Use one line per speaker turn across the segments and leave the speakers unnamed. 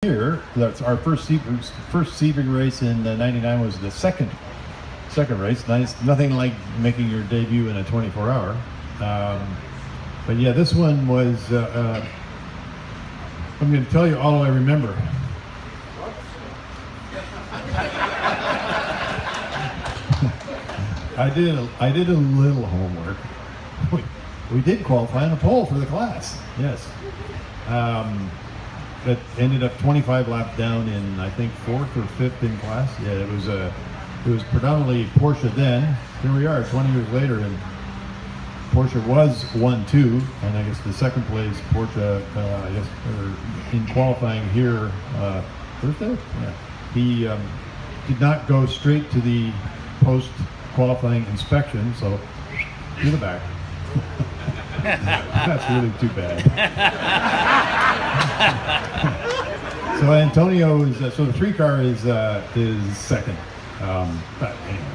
Here, that's our first Sebring race in '99 was the second race. Nice, nothing like making your debut in a 24-hour. But yeah, this one was. I'm going to tell you all I remember. I did a little homework. We did qualify on a pole for the class. Yes. That ended up 25 laps down in, I think, 4th or 5th in class. Yeah, it was predominantly Porsche then. Here we are 20 years later, and Porsche was 1-2, and I guess the second place Porsche, I guess, in qualifying here Thursday. Yeah, he did not go straight to the post-qualifying inspection, so to the back. That's really too bad. So Antonio is so the 3 car is second. But anyway,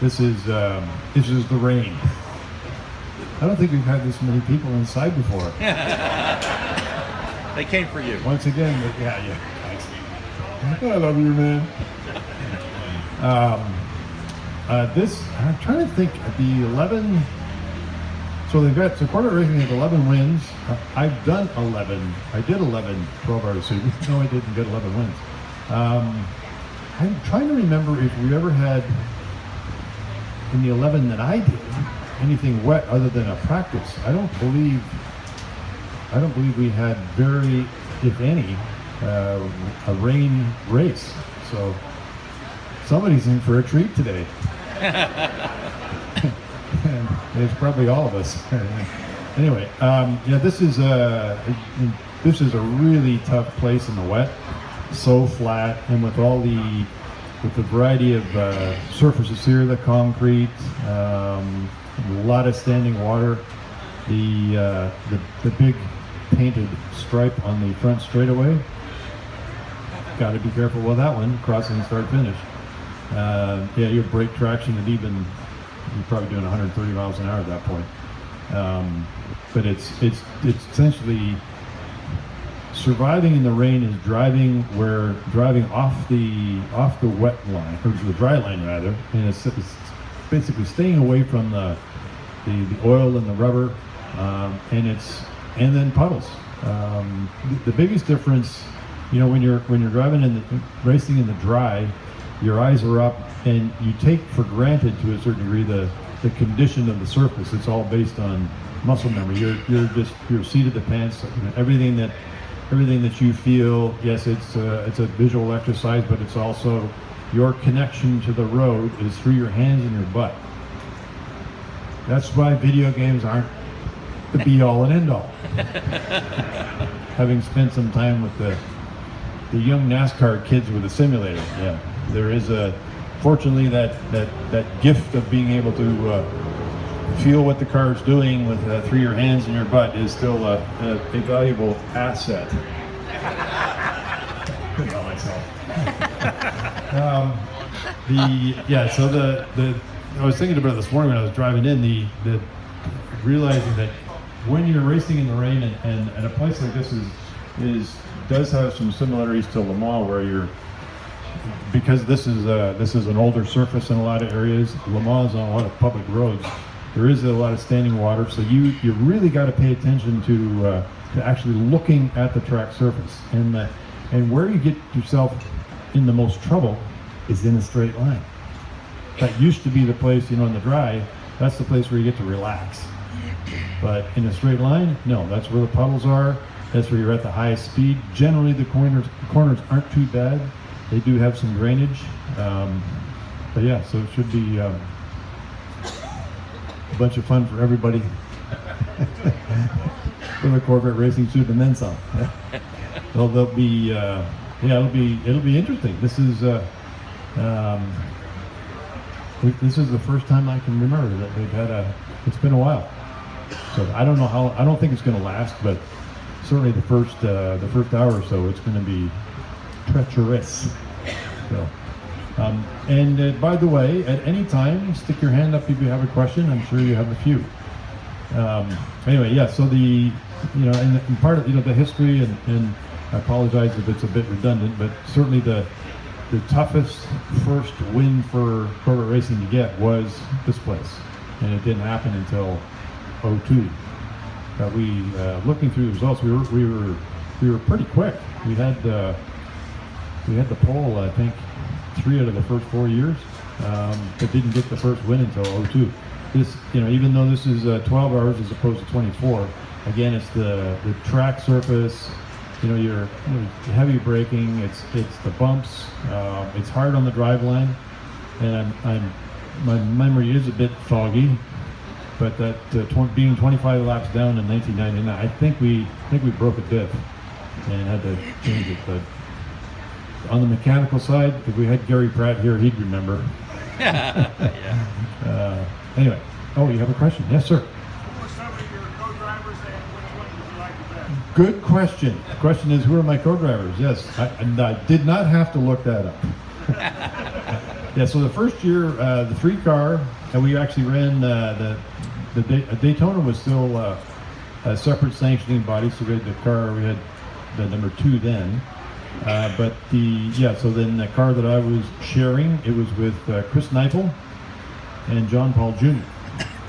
this is the rain. I don't think we've had this many people inside before.
They came for you.
Once again, yeah. I love you, man. I'm trying to think of the 11. So they've got Corvette Racing has 11 wins. I've done 11. I did 11 12-hour series. No, I didn't get 11 wins. I'm trying to remember if we ever had, in the 11 that I did, anything wet other than a practice. I don't believe we had very, if any, a rain race. So somebody's in for a treat today. And it's probably all of us. Anyway, yeah, this is a really tough place in the wet, so flat, and with the variety of surfaces here, the concrete, a lot of standing water, the big painted stripe on the front straightaway. Got to be careful with that one, crossing start finish. Yeah, your brake traction and even. You're probably doing 130 miles an hour at that point. But it's essentially surviving in the rain is driving off the wet line, or the dry line rather, and it's basically staying away from the oil and the rubber, and then puddles. The biggest difference, when you're driving racing in the dry, your eyes are up, and you take for granted to a certain degree the condition of the surface. It's all based on muscle memory. You're seat of the pants. Everything that you feel. Yes, it's a visual exercise, but it's also your connection to the road is through your hands and your butt. That's why video games aren't the be all and end all. Having spent some time with the young NASCAR kids with a simulator, yeah. There is fortunately that gift of being able to feel what the car is doing with through your hands and your butt is still a valuable asset. Couldn't help myself. So I was thinking about it this morning when I was driving in, the realizing that when you're racing in the rain and a place like this does have some similarities to Le Mans, where because this is an older surface in a lot of areas. Le Mans is on a lot of public roads. There is a lot of standing water, so you really got to pay attention to actually looking at the track surface, and where you get yourself in the most trouble is in a straight line. That used to be the place, in the dry. That's the place where you get to relax. But in a straight line, no, that's where the puddles are. That's where you're at the highest speed. Generally, the corners aren't too bad. They do have some drainage, but yeah, so it should be a bunch of fun for everybody. With a Corvette racing suit and then some. They'll be, it'll be interesting. This is the first time I can remember that they've had it's been a while. So I don't know I don't think it's going to last, but certainly the first hour or so, it's going to be treacherous. So, and by the way, at any time, stick your hand up if you have a question. I'm sure you have a few. Anyway, yeah. So and part of the history and I apologize if it's a bit redundant, but certainly the toughest first win for Corvette racing to get was this place, and it didn't happen until 02. Looking through the results, we were pretty quick. We had the pole, I think, 3 out of the first 4 years, but didn't get the first win until 02. This, even though this is 12 hours as opposed to 24, again, it's the track surface. You're heavy braking. It's the bumps. It's hard on the drive line, and my memory is a bit foggy. But that being 25 laps down in 1999, I think we broke a diff and had to change it. But on the mechanical side, if we had Gary Pratt here, he'd remember.
Yeah.
Anyway, you have a question? Yes, sir.
Who were some of your co-drivers and which one did you like the best?
Good question. The question is, who are my co-drivers? Yes, I did not have to look that up. Yeah, so the first year, the 3-car, and we actually ran Daytona was still a separate sanctioning body, so we had we had the number 2 then. So then the car that I was sharing, it was with Chris Neipel and John Paul Jr.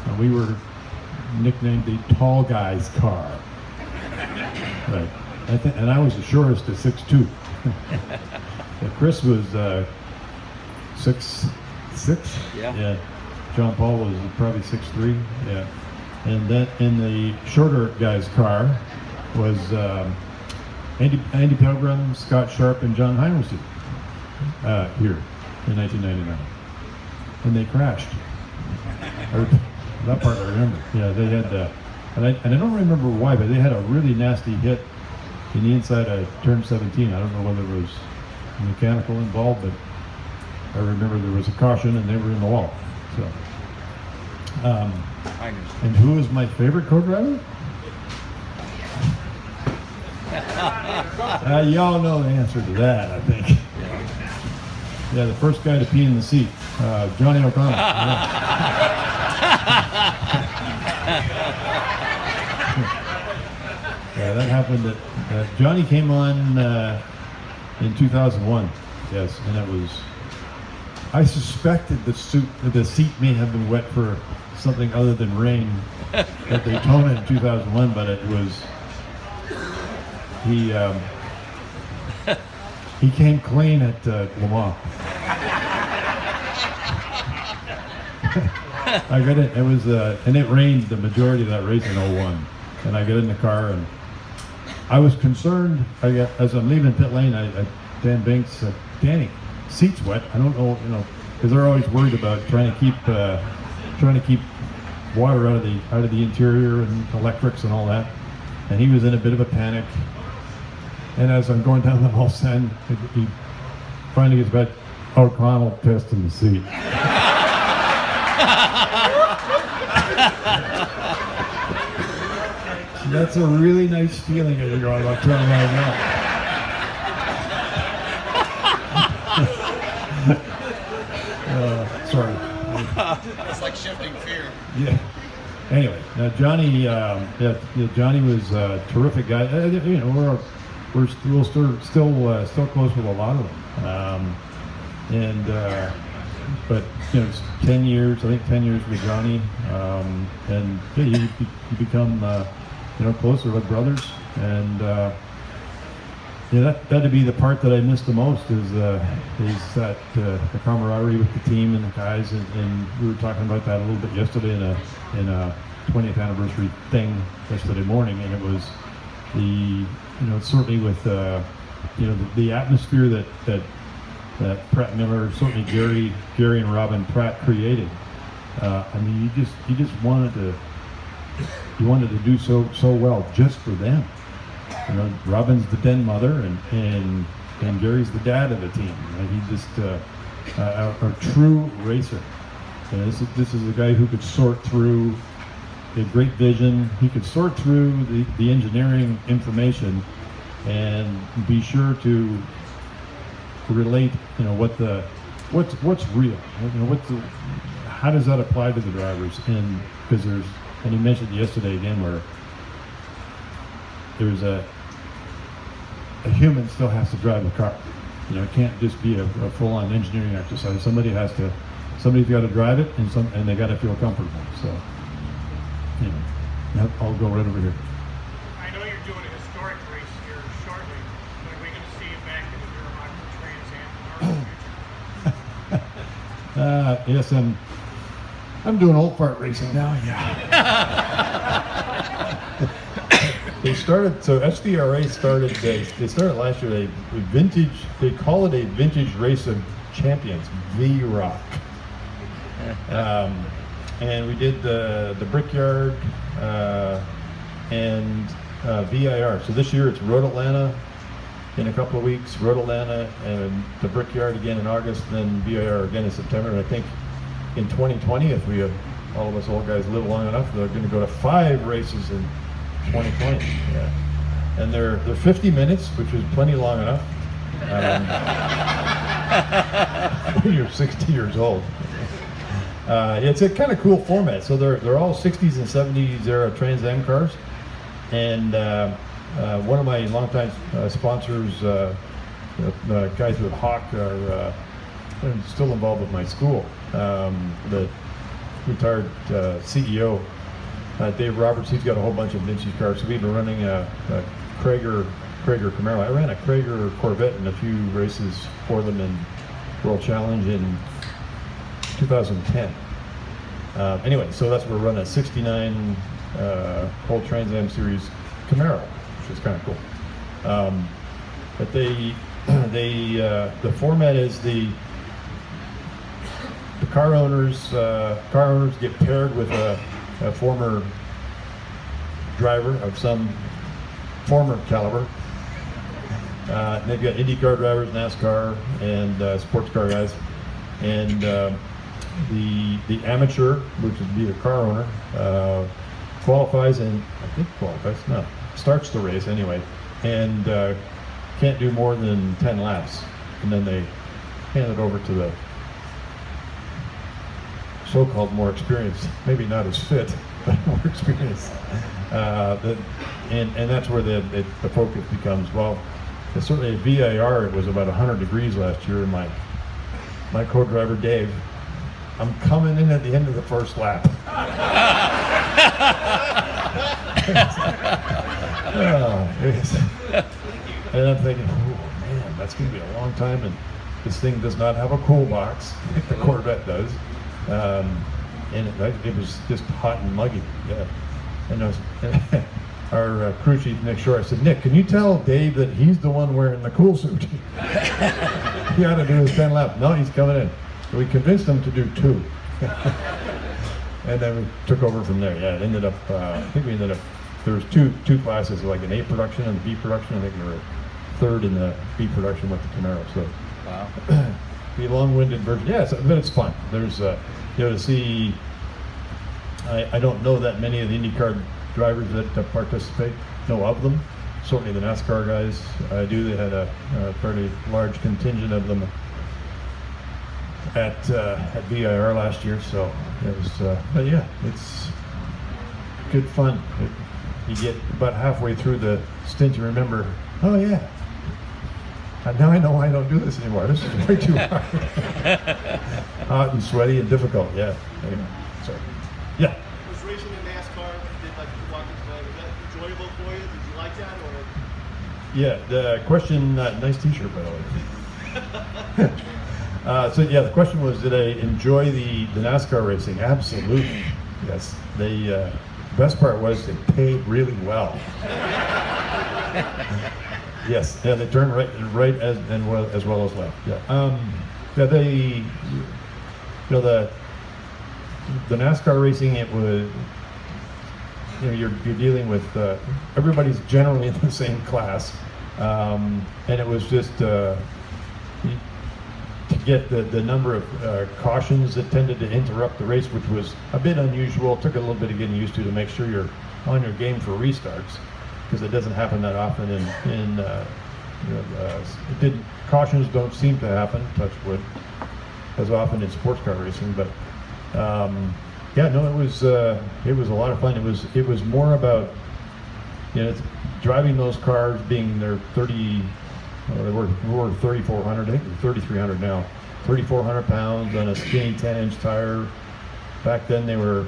And we were nicknamed the tall guy's car. Right. And I was the shortest at 6'2". Chris was 6'6". Yeah. John Paul was probably 6'3". Yeah. And then in the shorter guy's car was Andy Pilgrim, Scott Sharp, and John Heinrichsen here in 1999. And they crashed. That part I remember. Yeah, they had, and I don't remember why, but they had a really nasty hit in the inside of turn 17. I don't know whether it was mechanical involved, but I remember there was a caution and they were in the wall. So, and who is my favorite co-driver? Y'all know the answer to that, I think. Yeah, the first guy to pee in the seat, Johnny O'Connor. Yeah, that happened. Johnny came on in 2001. Yes, and it was. I suspected the seat may have been wet for something other than rain at Daytona in 2001, but it was. He came clean at Le Mans. I got it. It was and it rained the majority of that race in 01, and I got in the car and I was concerned. As I'm leaving pit lane, Dan Binks said, "Danny, seat's wet." I don't know, because they're always worried about trying to keep water out of the interior and electrics and all that. And he was in a bit of a panic. And as I'm going down the Mulsanne, he finally gets back. O'Connell pissed in the seat. That's a really nice feeling that you're going about turning right now. Sorry.
It's like shifting fear.
Yeah. Anyway, Johnny. Johnny was a terrific guy. We're still close with a lot of them. But it's 10 years. I think 10 years with Johnny. And you become closer like brothers. And that'd be the part that I miss the most is that the camaraderie with the team and the guys. And we were talking about that a little bit yesterday in a 20th anniversary thing yesterday morning, and it was certainly with the atmosphere that Pratt Miller, certainly Gary and Robin Pratt created. You just wanted to do so well just for them. Robin's the den mother and Gary's the dad of the team. He just a true racer. This is a guy who could sort through. He had great vision. He could sort through the engineering information and be sure to relate. What's real. How does that apply to the drivers? And because and he mentioned yesterday again where there's a human still has to drive the car. You know, it can't just be a full-on engineering exercise. Somebody's got to drive it, and they got to feel comfortable. So, anyway, I'll go right over here.
I know you're doing a historic race here shortly, but are we going to see you back in the Trans Am or
Yes, I'm doing old fart racing now. Yeah. They started, so SVRA started, they started last year, they call it a vintage race of champions, V-Rock. And we did the Brickyard and VIR. So this year it's Road Atlanta in a couple of weeks, Road Atlanta and the Brickyard again in August, and then VIR again in September. And I think in 2020, if we have all of us old guys live long enough, they're going to go to 5 races in 2020, yeah, and they're 50 minutes, which is plenty long enough. When you're 60 years old, it's a kind of cool format. So they're all 60s and 70s era Trans Am cars, and one of my longtime sponsors, the guys with Hawk, are still involved with my school. The retired CEO. Dave Roberts, he's got a whole bunch of vintage cars. So we've been running a Krager Camaro. I ran a Krager Corvette in a few races for them in World Challenge in 2010. Anyway, so that's where we're running a 69 whole Trans Am Series Camaro, which is kind of cool. But the format is the car owners get paired with a former driver of some former caliber. They've got IndyCar drivers, NASCAR, and sports car guys. And the amateur, which would be the car owner, starts the race anyway, and can't do more than 10 laps. And then they hand it over to the so-called more experienced, maybe not as fit, but more experienced. And that's where the focus becomes, well, certainly at VIR it was about 100 degrees last year, and my co-driver Dave, I'm coming in at the end of the first lap. And I'm thinking, oh man, that's going to be a long time, and this thing does not have a cool box like the Corvette does. And it was just hot and muggy. Yeah. And our crew chief, Nick Shore, I said, Nick, can you tell Dave that he's the one wearing the cool suit? He ought to do his 10 laps. No, he's coming in. So we convinced him to do 2. And then we took over from there. Yeah, it ended up, there was two classes, like an A production and the B production. I think we were third in the B production with the Camaro. So, wow. The long-winded version, yeah, but it's fun. There's, to see, I don't know that many of the IndyCar drivers that participate, know of them. Certainly the NASCAR guys, I do. They had a fairly large contingent of them at VIR last year, so it was, but yeah, it's good fun. You get about halfway through the stint, you remember, oh yeah, now I know why I don't do this anymore. This is way too hard. Hot and sweaty and difficult, yeah. Anyway, sorry. Yeah.
Was racing in NASCAR, did like was that enjoyable for you? Did you like that, or?
Yeah, the question, nice t-shirt by the way. So yeah, the question was, did I enjoy the NASCAR racing? Absolutely, yes. The best part was they paid really well. Yes, yeah, they turned right as well as left. Yeah, yeah, the NASCAR racing, it was, you're dealing with everybody's generally in the same class, and it was just to get the number of cautions that tended to interrupt the race, which was a bit unusual. It took a little bit of getting used to make sure you're on your game for restarts, because it doesn't happen that often. Cautions don't seem to happen, touch wood, as often in sports car racing. But yeah, no, it was a lot of fun. It was more about it's driving those cars, being their 30, they were 3,400, I think they're 3,300 now, 3,400 pounds on a skinny 10-inch tire. Back then they were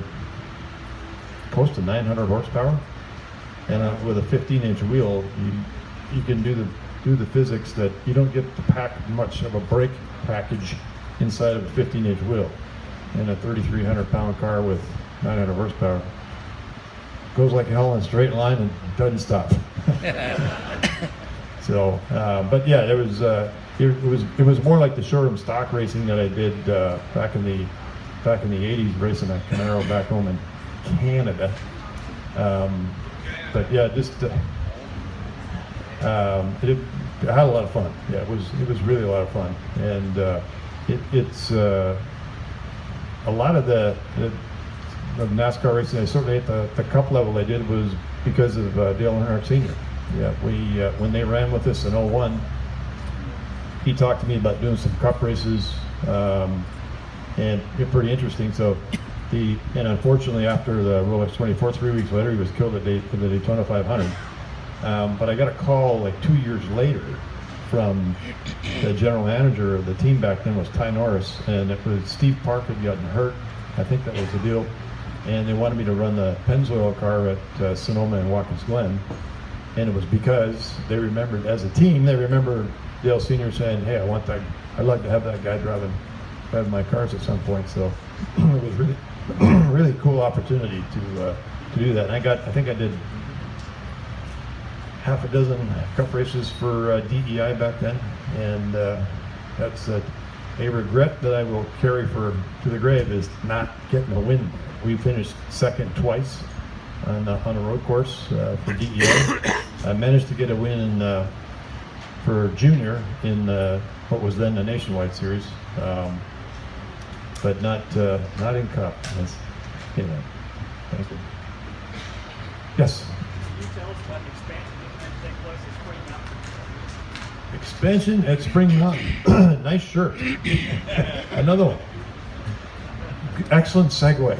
close to 900 horsepower, and with a 15-inch wheel, you can do the physics that you don't get to pack much of a brake package inside of a 15-inch wheel. And a 3,300 pound car with 900 horsepower goes like hell in a straight line and doesn't stop. So, but yeah, it was more like the showroom stock racing that I did back in the 80s, racing a Camaro back home in Canada. But yeah, just I had a lot of fun. Yeah, it was really a lot of fun, and it's a lot of the NASCAR racing. I certainly at the cup level I did was because of Dale Earnhardt Sr. Yeah, we when they ran with us in '01, he talked to me about doing some cup races, and it's pretty interesting. So, and unfortunately after the Rolex 24, 3 weeks later, he was killed at the Daytona 500. But I got a call like 2 years later from the general manager of the team back then, was Ty Norris, and it was Steve Park had gotten hurt. I think that was the deal. And they wanted me to run the Pennzoil car at Sonoma and Watkins Glen. And it was because they remembered, as a team, they remember Dale Sr. saying, "Hey, I'd like to have that guy driving my cars at some point." So it was really, really cool opportunity to do that. And I think I did half a dozen cup races for DEI back then, and that's a regret that I will carry to the grave, is not getting a win. We finished second twice on a road course for DEI. I managed to get a win for junior in what was then the Nationwide Series, but not in cup. That's, thank you. Yes.
Can you tell us about the expansion that's going to take place at Spring Mountain?
Expansion at Spring Mountain. Nice shirt. Another one. Excellent segue.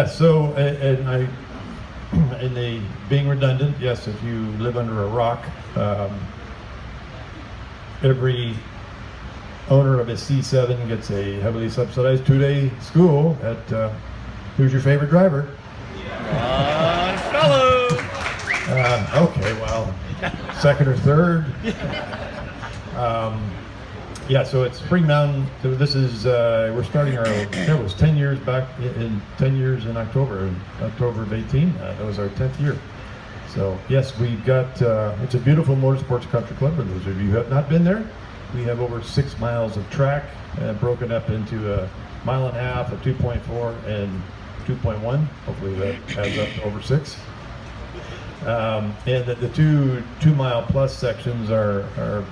So, being redundant, yes, if you live under a rock, every owner of a C7 gets a heavily subsidized 2-day school at, who's your favorite driver?
Fellow.
Okay, well, second or third. So it's Spring Mountain. So this is we're starting it was 10 years back in 10 years in October of 18. That was our 10th year. So yes, we've got it's a beautiful motorsports country club. For those of you who have not been there, we have over 6 miles of track broken up into a mile and a half, a 2.4, and 2.1. Hopefully that adds up to over 6. And the 2 mile plus sections are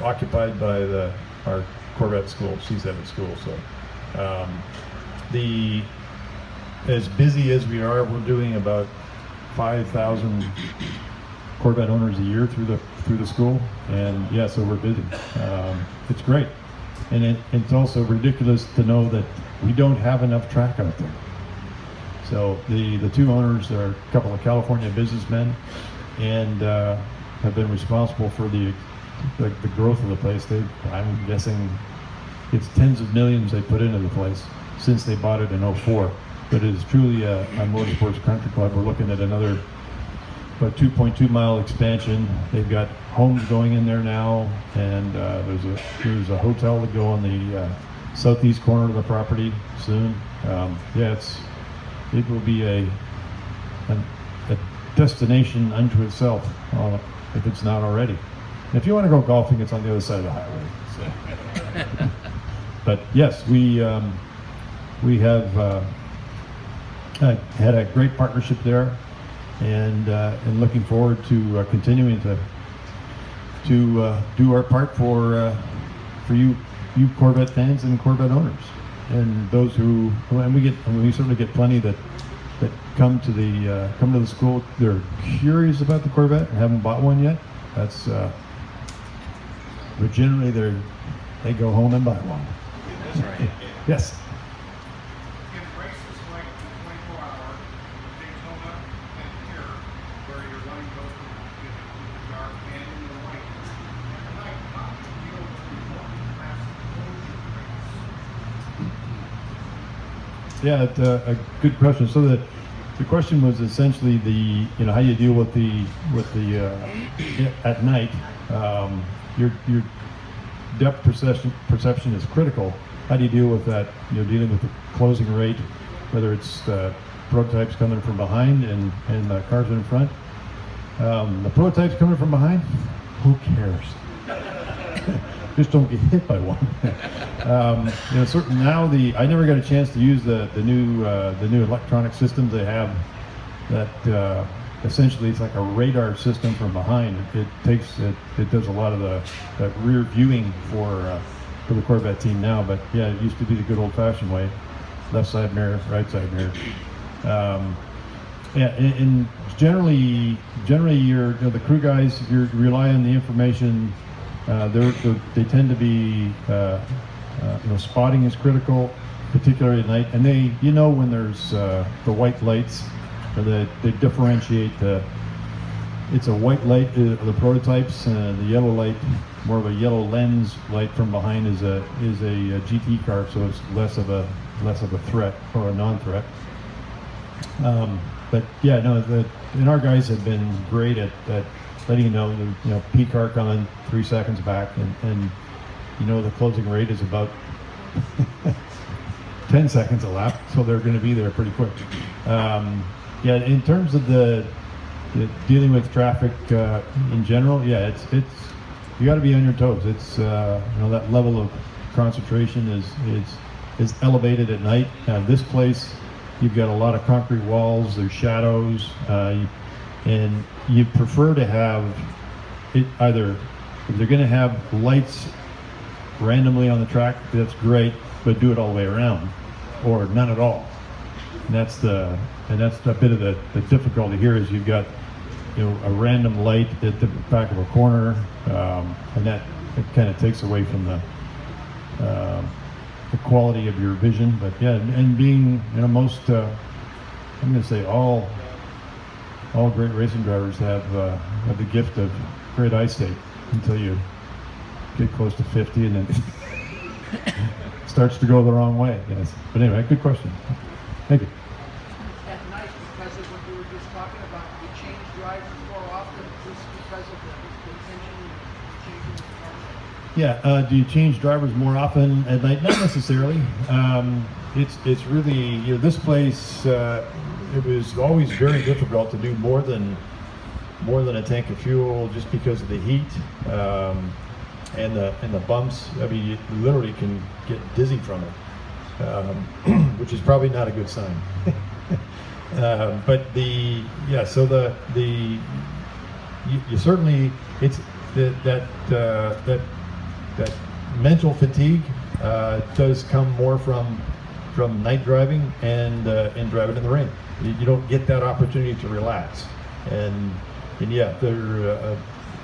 occupied by our Corvette school, C7 school. So as busy as we are, we're doing about 5,000 Corvette owners a year through the school, and yeah, so we're busy. It's great, and it's also ridiculous to know that we don't have enough track out there. So the two owners are a couple of California businessmen, and have been responsible for the growth of the place. I'm guessing it's tens of millions they put into the place since they bought it in '04. But it is truly a motorsports country club. We're looking at another about 2.2 mile expansion. They've got homes going in there now, and there's a hotel to go on the southeast corner of the property soon. It will be a destination unto itself, if it's not already. And if you want to go golfing, it's on the other side of the highway. So. But yes, we have had a great partnership there, and looking forward to continuing to do our part for you Corvette fans and Corvette owners, and those and we certainly get plenty that come to the school. They're curious about the Corvette and haven't bought one yet. But generally they go home and buy one.
That's right.
Yes.
Can races like the 24-hour, Daytona, and
Yeah, it's a good question. So the question was essentially how you deal with the at night. Your depth perception is critical. How do you deal with that? Dealing with the closing rate, whether it's prototypes coming from behind and cars in front. The prototypes coming from behind, who cares? Just don't get hit by one. Certainly now I never got a chance to use the new electronic systems they have. That essentially it's like a radar system from behind. It does a lot of that rear viewing for the Corvette team now. But yeah, it used to be the good old-fashioned way: left side mirror, right side mirror. And generally, the crew guys, you rely on the information. They tend to be, spotting is critical, particularly at night. And when there's the white lights, they differentiate it's a white light, the prototypes, the yellow light, more of a yellow lens light from behind is a GT car, so it's less of a threat or a non-threat. But yeah, and our guys have been great at letting you know, P car coming 3 seconds back, and the closing rate is about 10 seconds a lap, so they're going to be there pretty quick. In terms of the dealing with traffic in general, it's you got to be on your toes. It's that level of concentration is elevated at night. This place, you've got a lot of concrete walls. There's shadows. And you prefer to have it either, if they're going to have lights randomly on the track, that's great, but do it all the way around, or none at all. And that's a bit of the difficulty here is you've got a random light at the back of a corner, and that kind of takes away from the quality of your vision. But yeah, and being most, I'm going to say all great racing drivers have the gift of great eyesight until you get close to 50 and then it starts to go the wrong way. Yes, but anyway, good question. Thank you.
At night, because of what you were just talking about, you change drivers more often just because of the intention of changing the car.
Yeah, do you change drivers more often at night? Not necessarily. It's really this place. It was always very difficult to do more than a tank of fuel just because of the heat and the bumps. I mean, you literally can get dizzy from it, which is probably not a good sign. But you certainly it's that mental fatigue does come more from night driving and driving in the rain. You don't get that opportunity to relax, and yeah,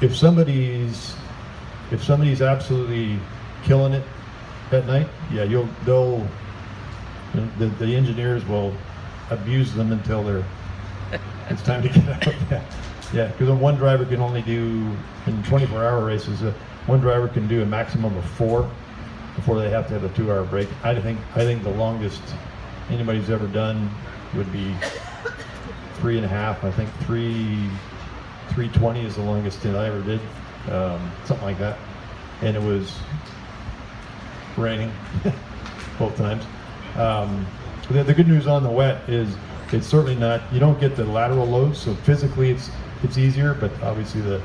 if somebody's absolutely killing it at night, yeah, the engineers will abuse them until it's time to get out. Yeah, because one driver can only do in 24-hour races. One driver can do a maximum of 4 before they have to have a 2-hour break. I think the longest anybody's ever done would be 3.5. I think 3:20 is the longest that I ever did, something like that. And it was raining both times. The good news on the wet is it's certainly not. You don't get the lateral loads, so physically it's easier. But obviously the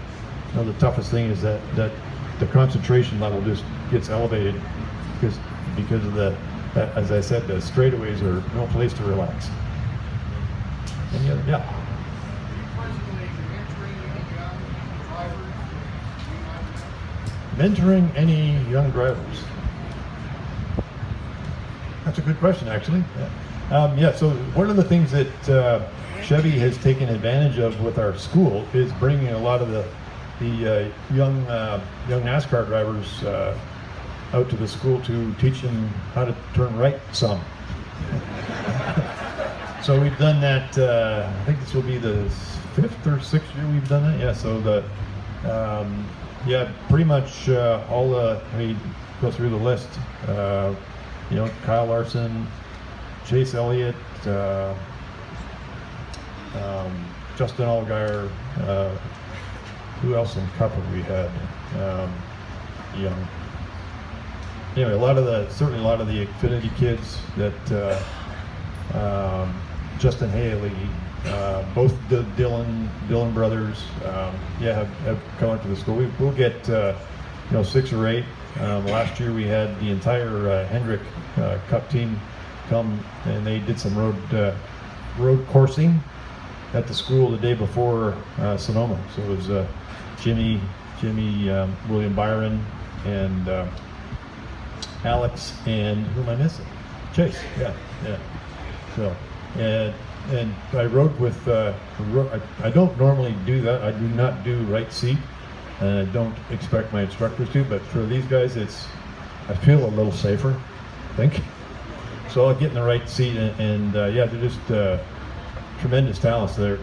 toughest thing is that the concentration level just gets elevated because of as I said, the straightaways are no place to relax. Any other? Yeah. Mentoring any young drivers? That's a good question, actually. Yeah. So one of the things that Chevy has taken advantage of with our school is bringing a lot of the young NASCAR drivers out to the school to teach them how to turn right some. So we've done that. I think this will be the 5th or 6th year we've done that. Yeah. So pretty much all the. I mean, go through the list. Kyle Larson, Chase Elliott, Justin Allgaier. Who else in Cup have we had? Anyway, certainly a lot of the Xfinity kids that Justin Haley, both the Dillon brothers, have come up to the school. We'll get 6 or 8. Last year we had the entire Hendrick Cup team come, and they did some road coursing at the school the day before Sonoma. So it was Jimmy, William Byron, and Alex, and who am I missing? Chase. Yeah. So and I rode with. I don't normally do that. I do not do right seat, and I don't expect my instructors to. But for these guys, I feel a little safer, I think. So I'll get in the right seat, and they're just tremendous talents. They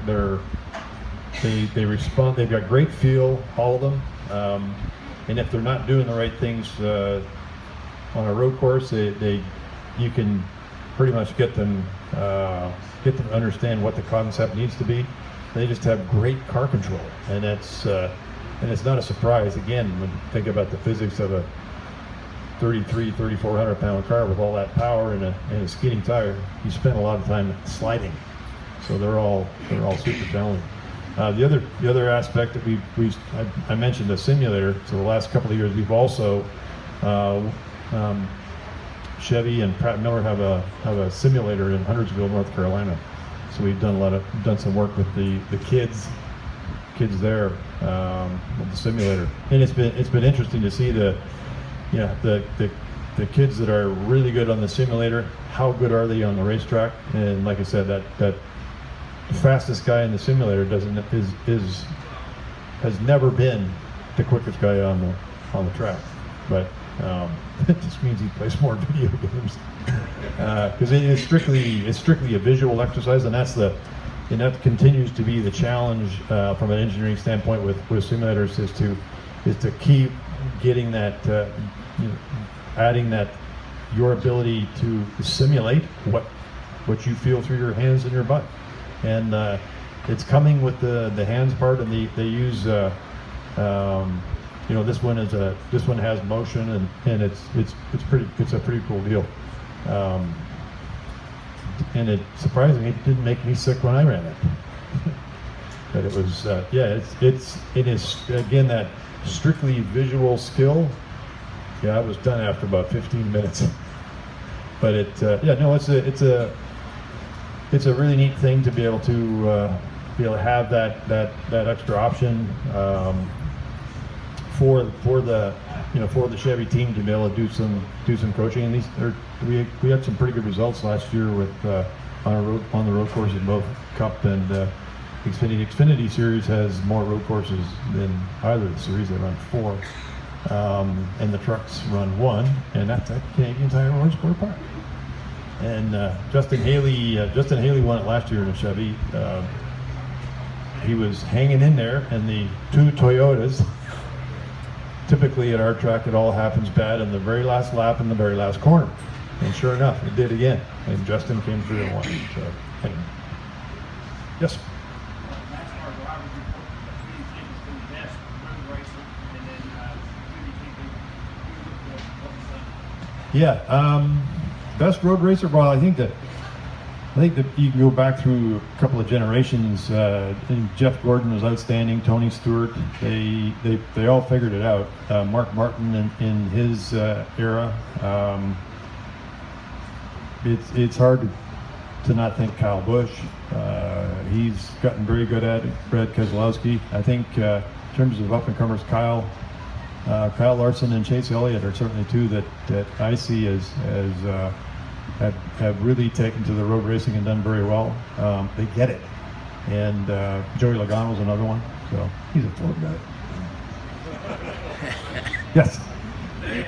respond. They've got great feel, all of them. And if they're not doing the right things on a road course, you can pretty much get them to understand what the concept needs to be. They just have great car control, and it's not a surprise. Again, when you think about the physics of a 3,400 pound car with all that power and a skidding tire, you spend a lot of time sliding. So they're all super talented. The other aspect that I mentioned a simulator. So the last couple of years we've also Chevy and Pratt Miller have a simulator in Huntersville, North Carolina. So we've done some work with the kids there with the simulator, and it's been interesting to see the kids that are really good on the simulator. How good are they on the racetrack? And like I said, that the fastest guy in the simulator has never been the quickest guy on the track, but it just means he plays more video games because it's strictly a visual exercise, and that continues to be the challenge from an engineering standpoint with simulators is to keep getting that adding that your ability to simulate what you feel through your hands and your butt. And it's coming with the hands part, and they use this one has motion, and it's a pretty cool deal. And it surprisingly it didn't make me sick when I ran it. But it was it is again that strictly visual skill. I was done after about 15 minutes. But it's a really neat thing to be able to have that extra option for the Chevy team to be able to do some coaching. And we had some pretty good results last year with on the road courses, both Cup and Xfinity. Xfinity series has more road courses than either of the series. They run 4, and the trucks run 1, and that's at Canadian Tire Motorsport Park. And Justin Haley won it last year in a Chevy. He was hanging in there, and the 2 Toyotas. Typically at our track, it all happens bad in the very last lap in the very last corner, and sure enough, it did again. And Justin came through and won. So, anyway. Yes. Yeah, best road racer. Well, I think that you can go back through a couple of generations. And Jeff Gordon was outstanding. Tony Stewart. They all figured it out. Mark Martin in his era. It's hard to not think Kyle Busch. He's gotten very good at it. Brad Keselowski. I think in terms of up and comers, Kyle Larson and Chase Elliott are certainly two that I see as have really taken to the road racing and done very well. They get it. And Joey Logano's another one. So he's a Ford guy. Yes.
The new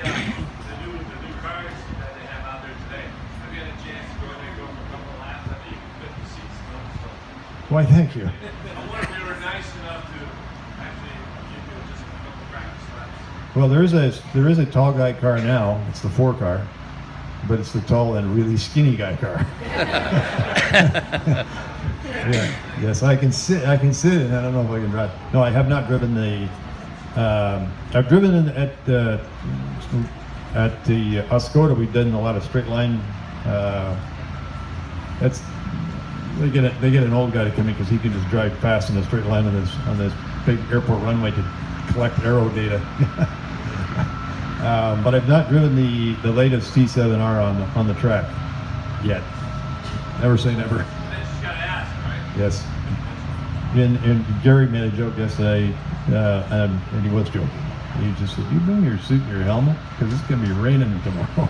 cars that they have out there today, have you had a chance to go in there and go for a couple of laps? I think you can fit the seats and all this stuff.
Why, thank you.
I wonder if they were nice enough to actually give you just a couple of practice laps.
Well, there is a tall guy car now. It's the 4 car. but it's the tall and really skinny guy car. Yeah. Yes, I can sit, and I don't know if I can drive. No, I have not driven the. I've driven at the Oscoda. We've done a lot of straight line. That's they get an old guy to come in because he can just drive fast in a straight line on this big airport runway to collect aero data. But I've not driven the latest T7R on the track yet. Never say never.
I just gotta ask, right?
Yes. And Gary made a joke yesterday, and he was joking. He just said, "You bring your suit and your helmet because it's gonna be raining tomorrow."